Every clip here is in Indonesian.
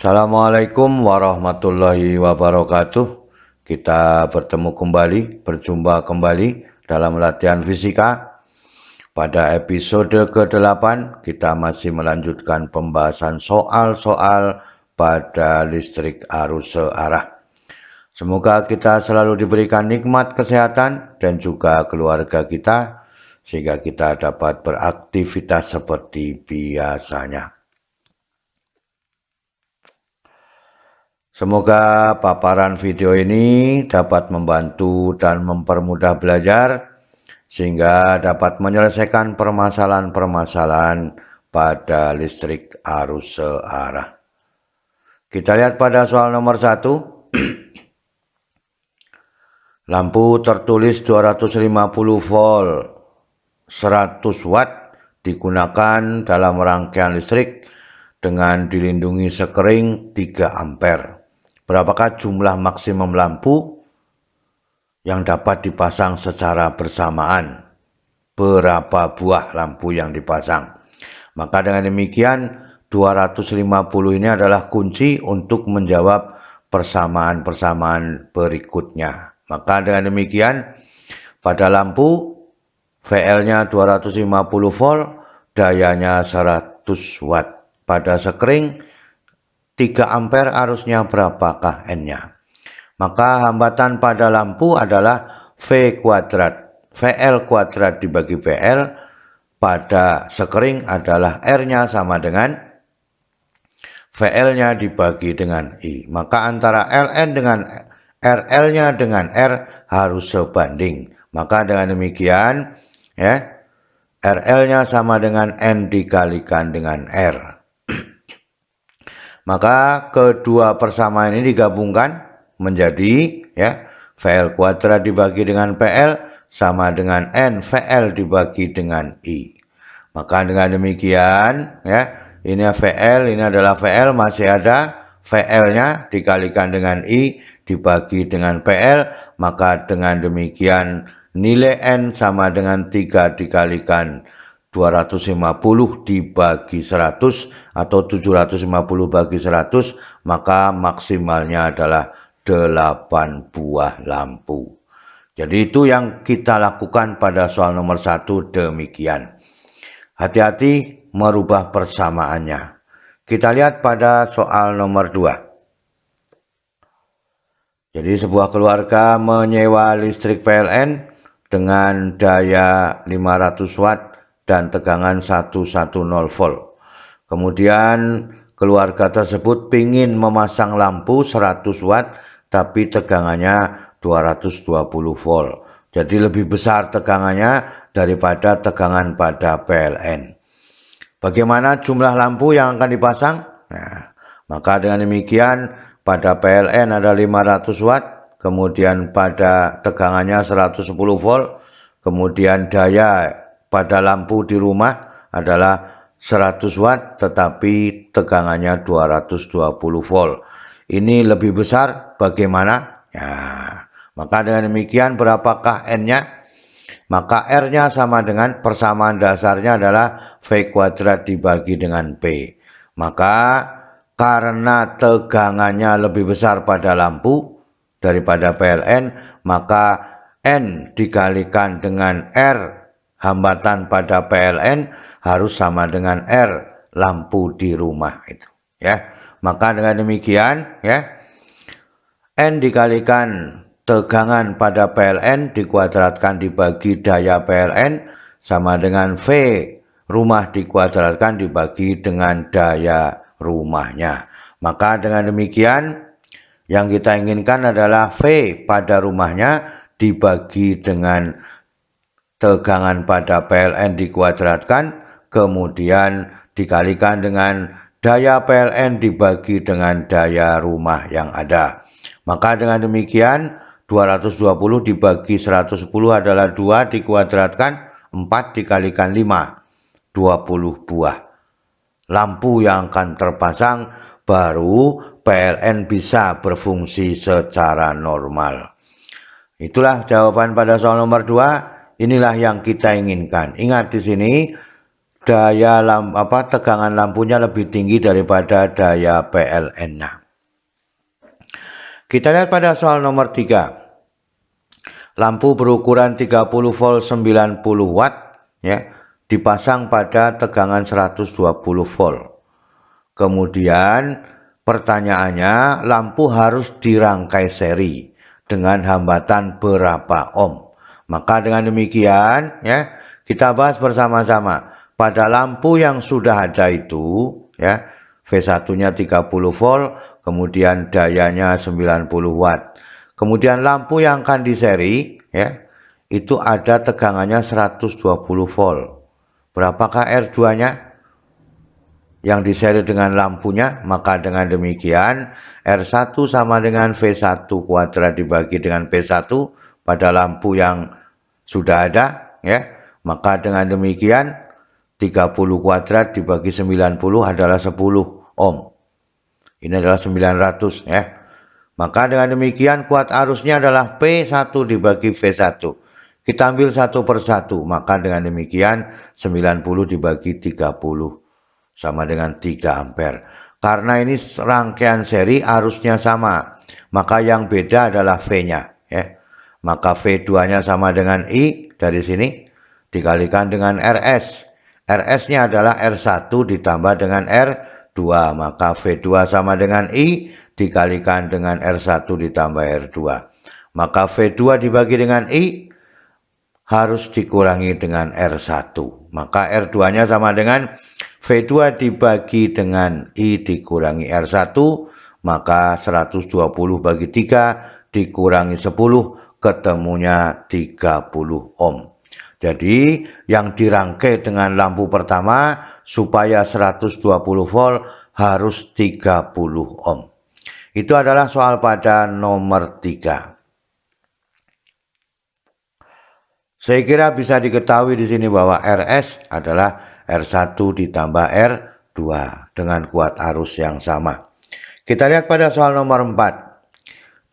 Assalamualaikum warahmatullahi wabarakatuh. Kita berjumpa kembali dalam latihan fisika. Pada episode ke-8 kita masih melanjutkan pembahasan soal-soal pada listrik arus searah. Semoga kita selalu diberikan nikmat kesehatan dan juga keluarga kita sehingga kita dapat beraktivitas seperti biasanya. Semoga paparan video ini dapat membantu dan mempermudah belajar sehingga dapat menyelesaikan permasalahan-permasalahan pada listrik arus searah. Kita lihat pada soal nomor 1. Lampu tertulis 250 volt 100 watt digunakan dalam rangkaian listrik dengan dilindungi sekering 3 ampere. Berapakah jumlah maksimum lampu yang dapat dipasang secara bersamaan? Berapa buah lampu yang dipasang? Maka dengan demikian 250 ini adalah kunci untuk menjawab persamaan-persamaan berikutnya. Maka dengan demikian pada lampu VL-nya 250 volt, dayanya 100 watt. Pada sekring 3 ampere arusnya berapakah N-nya? Maka hambatan pada lampu adalah V kuadrat. VL kuadrat dibagi PL pada sekring adalah R-nya sama dengan VL-nya dibagi dengan I. Maka antara LN dengan RL-nya dengan R harus sebanding. Maka dengan demikian ya, RL-nya sama dengan N dikalikan dengan R. Maka kedua persamaan ini digabungkan menjadi ya, VL kuadrat dibagi dengan PL sama dengan N VL dibagi dengan I. Maka dengan demikian ya, ini VL, ini adalah VL, masih ada VL-nya dikalikan dengan I dibagi dengan PL, maka dengan demikian nilai N sama dengan 3 dikalikan 250 dibagi 100 atau 750 bagi 100, maka maksimalnya adalah 8 buah lampu. Jadi itu yang kita lakukan pada soal nomor 1 demikian. Hati-hati merubah persamaannya. Kita lihat pada soal nomor 2. Jadi sebuah keluarga menyewa listrik PLN dengan daya 500 watt dan tegangan 110 volt. Kemudian keluarga tersebut ingin memasang lampu 100 watt tapi tegangannya 220 volt. Jadi lebih besar tegangannya daripada tegangan pada PLN. Bagaimana jumlah lampu yang akan dipasang? Nah, maka dengan demikian pada PLN ada 500 watt, kemudian pada tegangannya 110 volt, kemudian daya pada lampu di rumah adalah 100 watt tetapi tegangannya 220 volt. Ini lebih besar bagaimana? Ya, maka dengan demikian berapakah N-nya? Maka R-nya sama dengan persamaan dasarnya adalah V kuadrat dibagi dengan P. Maka karena tegangannya lebih besar pada lampu daripada PLN, maka N dikalikan dengan R hambatan pada PLN harus sama dengan R lampu di rumah itu ya. Maka dengan demikian ya, N dikalikan tegangan pada PLN dikuadratkan dibagi daya PLN sama dengan V rumah dikuadratkan dibagi dengan daya rumahnya. Maka dengan demikian yang kita inginkan adalah V pada rumahnya dibagi dengan tegangan pada PLN dikuadratkan, kemudian dikalikan dengan daya PLN dibagi dengan daya rumah yang ada. Maka dengan demikian 220 dibagi 110 adalah 2 dikuadratkan, 4 dikalikan 5, 20 buah lampu yang akan terpasang, baru PLN bisa berfungsi secara normal. Itulah jawaban pada soal nomor 2. Inilah yang kita inginkan. Ingat di sini tegangan lampunya lebih tinggi daripada daya PLN-nya. Kita lihat pada soal nomor 3. Lampu berukuran 30 volt 90 watt ya, dipasang pada tegangan 120 volt. Kemudian pertanyaannya, lampu harus dirangkai seri dengan hambatan berapa ohm? Maka dengan demikian ya, kita bahas bersama-sama. Pada lampu yang sudah ada itu ya, V1-nya 30 volt, kemudian dayanya 90 watt. Kemudian lampu yang akan diseri ya, itu ada tegangannya 120 volt. Berapakah R2-nya yang diseri dengan lampunya? Maka dengan demikian R1 sama dengan V1 kuadrat dibagi dengan P1 pada lampu yang sudah ada ya. Maka dengan demikian 30 kuadrat dibagi 90 adalah 10 ohm. Ini adalah 900 ya. Maka dengan demikian kuat arusnya adalah P1 dibagi V1. Kita ambil satu persatu. Maka dengan demikian 90 dibagi 30 sama dengan 3 ampere. Karena ini rangkaian seri arusnya sama. Maka yang beda adalah V-nya ya. Maka V2-nya sama dengan I dari sini dikalikan dengan RS. RS-nya adalah R1 ditambah dengan R2. Maka V2 sama dengan I dikalikan dengan R1 ditambah R2. Maka V2 dibagi dengan I harus dikurangi dengan R1. Maka R2-nya sama dengan V2 dibagi dengan I dikurangi R1. Maka 120 bagi 3 dikurangi 10 ketemunya 30 ohm. Jadi yang dirangkai dengan lampu pertama supaya 120 volt harus 30 ohm. Itu adalah soal pada nomor 3. Saya kira bisa diketahui di sini bahwa RS adalah R1 ditambah R2 dengan kuat arus yang sama. Kita lihat pada soal nomor 4.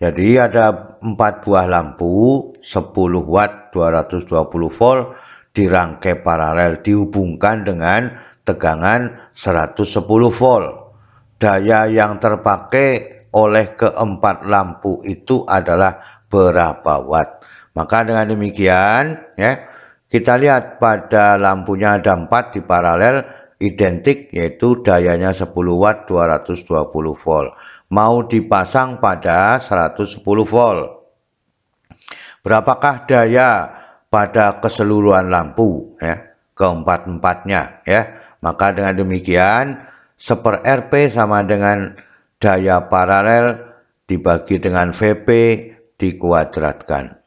Jadi ada 4 buah lampu 10 watt 220 volt dirangkai paralel dihubungkan dengan tegangan 110 volt. Daya yang terpakai oleh keempat lampu itu adalah berapa watt? Maka dengan demikian ya, kita lihat pada lampunya ada 4 di paralel identik, yaitu dayanya 10 watt 220 volt. Mau dipasang pada 110 volt. Berapakah daya pada keseluruhan lampu ya, keempat-empatnya ya? Maka dengan demikian 1/Rp sama dengan daya paralel dibagi dengan VP dikuadratkan.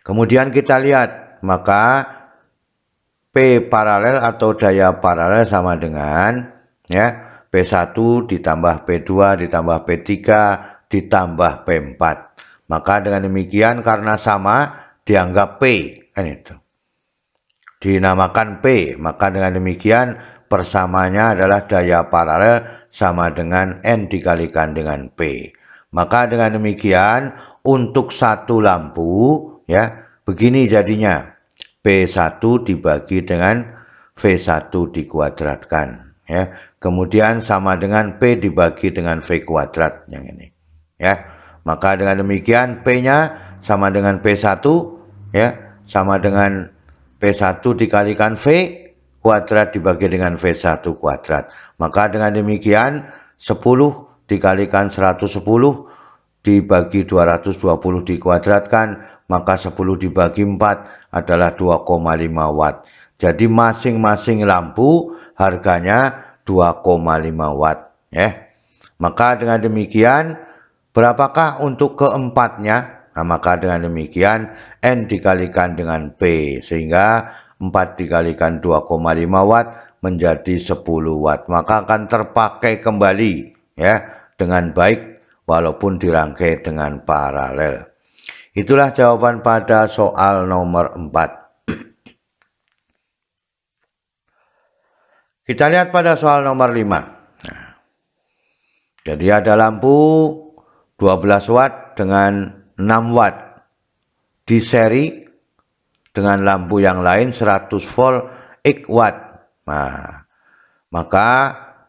Kemudian kita lihat, maka P paralel atau daya paralel sama dengan ya, P1 ditambah P2 ditambah P3 ditambah P4. Maka dengan demikian karena sama dianggap P kan itu. Dinamakan P, maka dengan demikian persamanya adalah daya paralel sama dengan N dikalikan dengan P. Maka dengan demikian untuk satu lampu ya, begini jadinya. P1 dibagi dengan V1 dikuadratkan ya. Kemudian sama dengan P dibagi dengan V kuadrat yang ini ya. Maka dengan demikian P-nya sama dengan P1 ya, sama dengan P1 dikalikan V kuadrat dibagi dengan V1 kuadrat. Maka dengan demikian 10 dikalikan 110 dibagi 220 dikuadratkan, maka 10 dibagi 4 adalah 2,5 watt. Jadi masing-masing lampu harganya 2,5 watt ya. Maka dengan demikian berapakah untuk keempatnya? Nah, maka dengan demikian N dikalikan dengan P sehingga 4 dikalikan 2,5 watt menjadi 10 watt. Maka akan terpakai kembali ya dengan baik walaupun dirangkai dengan paralel. Itulah jawaban pada soal nomor 4. Kita lihat pada soal nomor 5. Nah, jadi ada lampu 12 watt dengan 6 watt diseri dengan lampu yang lain 100 volt X watt Nah, maka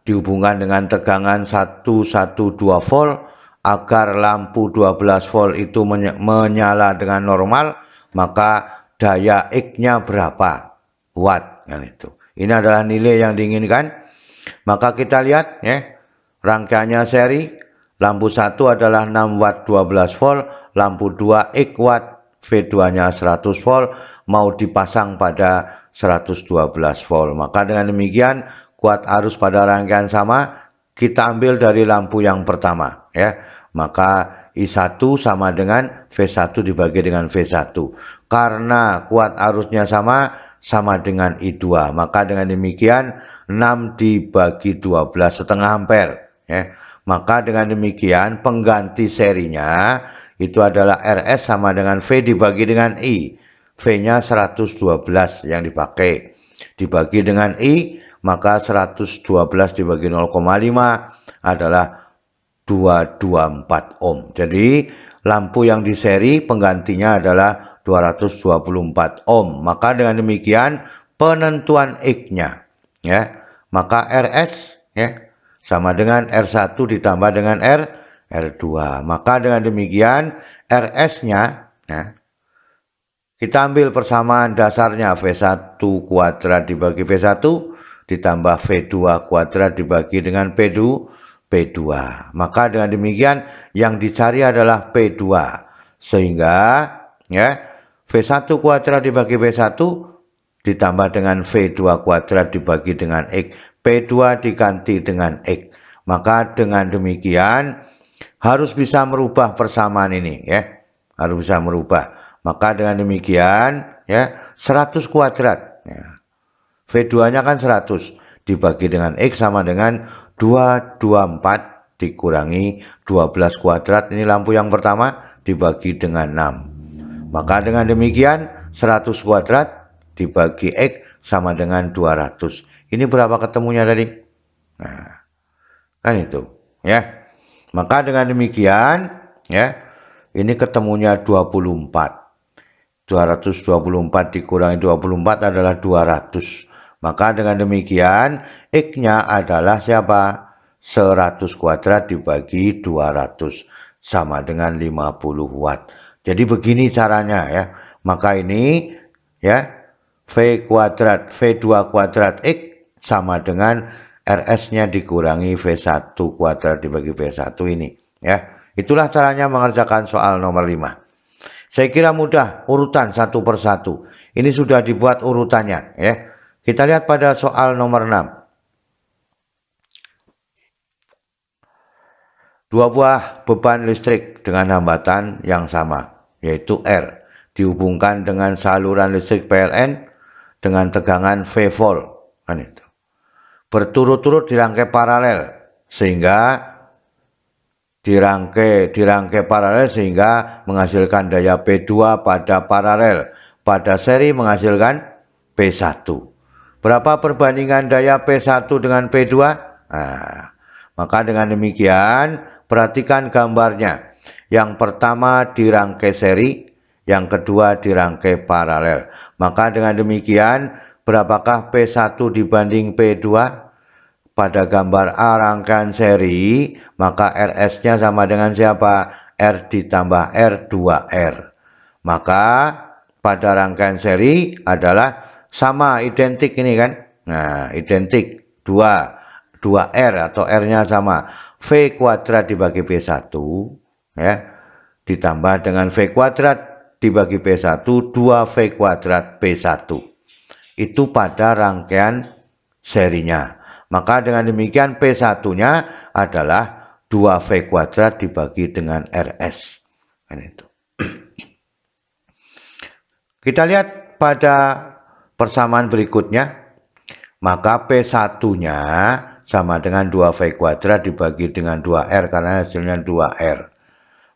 dihubungkan dengan tegangan 112 volt agar lampu 12 volt itu menyala dengan normal, maka daya X-nya berapa watt kan itu. Ini adalah nilai yang diinginkan. Maka kita lihat ya, rangkaiannya seri. Lampu 1 adalah 6 watt 12 volt, lampu 2 X watt, V2-nya 100 volt, mau dipasang pada 112 volt. Maka dengan demikian kuat arus pada rangkaian sama kita ambil dari lampu yang pertama ya. Maka I1 sama dengan V1 dibagi dengan V1. Karena kuat arusnya sama dengan I2. Maka dengan demikian 6 dibagi 12 setengah ampere ya. Maka dengan demikian pengganti serinya itu adalah RS sama dengan V dibagi dengan I. V-nya 112 yang dipakai. Dibagi dengan I, maka 112 dibagi 0,5 adalah 224 ohm. Jadi lampu yang di seri penggantinya adalah 224 ohm. Maka dengan demikian penentuan X-nya ya. Maka RS ya sama dengan R1 ditambah dengan R2. Maka dengan demikian RS-nya ya, kita ambil persamaan dasarnya V1 kuadrat dibagi V1 ditambah V2 kuadrat dibagi dengan P2. Maka dengan demikian yang dicari adalah P2. Sehingga ya V1 kuadrat dibagi V1 ditambah dengan V2 kuadrat dibagi dengan X. P2 diganti dengan X. Maka dengan demikian harus bisa merubah persamaan ini ya. Harus bisa merubah. Maka dengan demikian ya 100 kuadrat ya. V2-nya kan 100 dibagi dengan X sama dengan 224 dikurangi 12 kuadrat. Ini lampu yang pertama dibagi dengan 6. Maka dengan demikian 100 kuadrat dibagi X sama dengan 200. Ini berapa ketemunya tadi? Nah, kan itu ya. Maka dengan demikian ya, ini ketemunya 24. 224 dikurangi 24 adalah 200. Maka dengan demikian X-nya adalah siapa? 100 kuadrat dibagi 200 sama dengan 50 watt. Jadi begini caranya ya. Maka ini ya V kuadrat V2 kuadrat X sama dengan RS-nya dikurangi V1 kuadrat dibagi V1 ini ya. Itulah caranya mengerjakan soal nomor 5. Saya kira mudah, urutan satu persatu. Ini sudah dibuat urutannya ya. Kita lihat pada soal nomor 6. Dua buah beban listrik dengan hambatan yang sama, yaitu R, dihubungkan dengan saluran listrik PLN dengan tegangan V volt. Kan itu. Berturut-turut dirangkai paralel sehingga menghasilkan daya P2 pada paralel, pada seri menghasilkan P1. Berapa perbandingan daya P1 dengan P2? Nah, maka dengan demikian perhatikan gambarnya. Yang pertama dirangkai seri, yang kedua dirangkai paralel. Maka dengan demikian berapakah P1 dibanding P2? Pada gambar A rangkaian seri, maka RS-nya sama dengan siapa? R ditambah R2R. Maka pada rangkaian seri adalah sama, identik ini kan. Nah, identik 2R atau R-nya sama. V kuadrat dibagi P1 ya, ditambah dengan V kuadrat dibagi P1, 2V kuadrat P1. Itu pada rangkaian serinya. Maka dengan demikian P1-nya adalah 2V kuadrat dibagi dengan RS. Kan itu. Kita lihat pada persamaan berikutnya. Maka P1-nya sama dengan 2V kuadrat dibagi dengan 2R karena hasilnya 2R.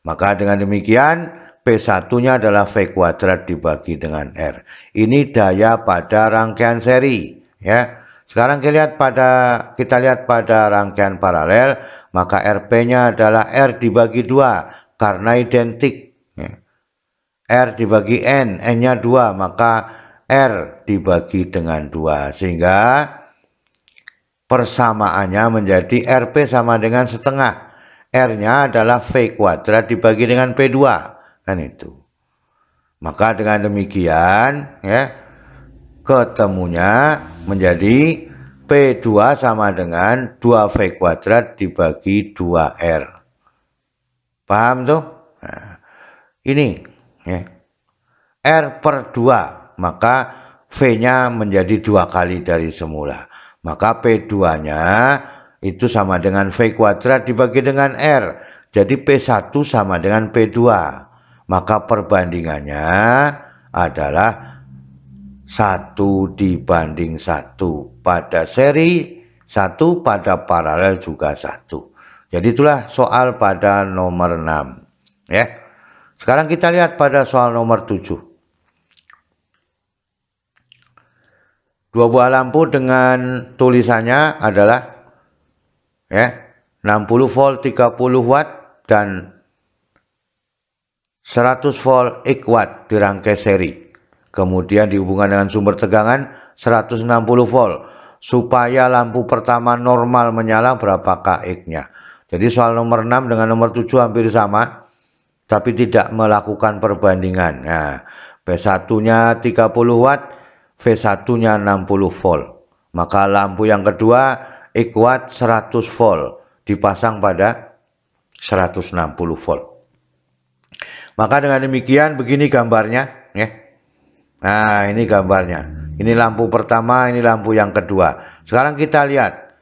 Maka dengan demikian P1-nya adalah V kuadrat dibagi dengan R. Ini daya pada rangkaian seri ya. Sekarang kita lihat pada rangkaian paralel, maka RP-nya adalah R dibagi 2 karena identik. R dibagi N, N-nya 2, maka R dibagi dengan 2. Sehingga persamaannya menjadi RP sama dengan setengah. R-nya adalah V kuadrat dibagi dengan P2. Kan itu. Maka dengan demikian ya, ketemunya menjadi P2 sama dengan 2V kuadrat dibagi 2R. Paham tuh? Nah, ini ya. R per 2, maka V-nya menjadi 2 kali dari semula. Maka P2-nya itu sama dengan V kuadrat dibagi dengan R. Jadi P1 sama dengan P2. Maka perbandingannya adalah 1:1. Pada seri 1, pada paralel juga 1. Jadi itulah soal pada nomor 6. Ya. Sekarang kita lihat pada soal nomor 7. Dua buah lampu dengan tulisannya adalah ya 60 volt 30 watt dan 100 volt X watt dirangkai seri. Kemudian dihubungkan dengan sumber tegangan 160 volt. Supaya lampu pertama normal menyala, berapakah X-nya? Jadi soal nomor 6 dengan nomor 7 hampir sama, tapi tidak melakukan perbandingan. Nah, P1-nya 30 watt, V1-nya 60 volt. Maka lampu yang kedua X watt 100 volt dipasang pada 160 volt. Maka dengan demikian begini gambarnya ya. Nah, ini gambarnya. Ini lampu pertama, ini lampu yang kedua. Sekarang kita lihat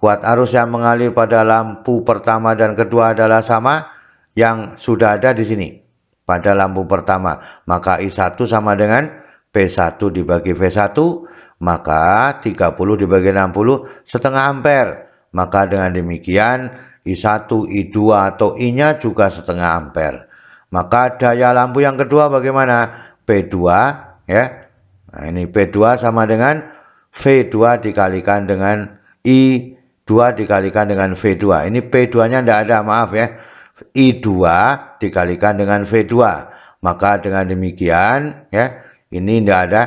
kuat arus yang mengalir pada lampu pertama dan kedua adalah sama yang sudah ada di sini pada lampu pertama. Maka I1 sama dengan P1 dibagi V1, maka 30 dibagi 60 setengah ampere. Maka dengan demikian I1, I2 atau I-nya juga setengah ampere. Maka daya lampu yang kedua bagaimana? P2 ya. Nah, ini P2 sama dengan V2 dikalikan dengan I2 dikalikan dengan V2. Ini P2-nya tidak ada, maaf ya. I2 dikalikan dengan V2. Maka dengan demikian ya, ini tidak ada,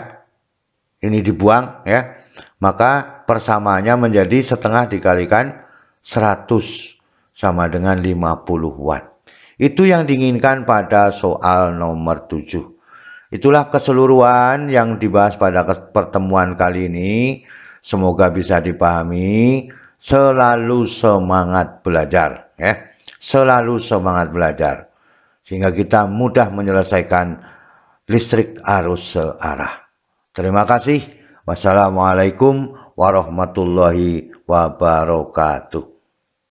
ini dibuang ya. Maka persamaannya menjadi setengah dikalikan 100 sama dengan 50 watt. Itu yang diinginkan pada soal nomor 7. Itulah keseluruhan yang dibahas pada pertemuan kali ini. Semoga bisa dipahami. Selalu semangat belajar ya. Selalu semangat belajar. Sehingga kita mudah menyelesaikan listrik arus searah. Terima kasih. Wassalamualaikum warahmatullahi wabarakatuh.